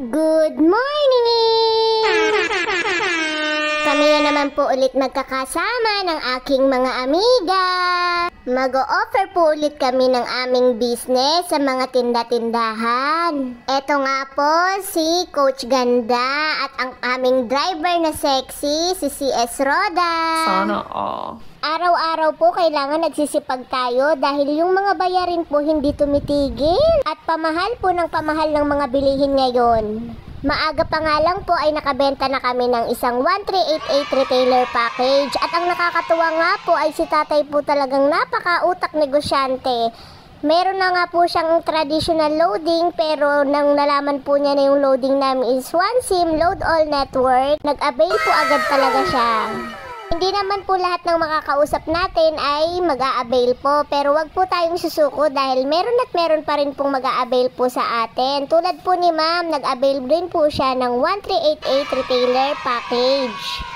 Good morning! Kami na naman po ulit magkakasama ng aking mga amiga. Mag-o-offer po ulit kami ng aming business sa mga tinda-tindahan. Eto nga po si Coach Ganda at ang aming driver na sexy, si CS Roda. Sana Araw-araw po kailangan nagsisipag tayo dahil yung mga bayarin po hindi tumitigil at pamahal po ng pamahal ng mga bilihin ngayon. Maaga pa nga lang po ay nakabenta na kami ng isang 1388 retailer package at ang nakakatuwa nga po ay si tatay po talagang napaka-utak negosyante. Meron na nga po siyang traditional loading pero nang nalaman po niya na yung loading namin is one SIM load all network, nag-avail po agad talaga siya. Hindi naman po lahat ng makakausap natin ay mag-a-avail po, pero wag po tayong susuko dahil meron at meron pa rin pong mag-a-avail po sa atin. Tulad po ni ma'am, nag-avail din po siya ng 1388 retailer package.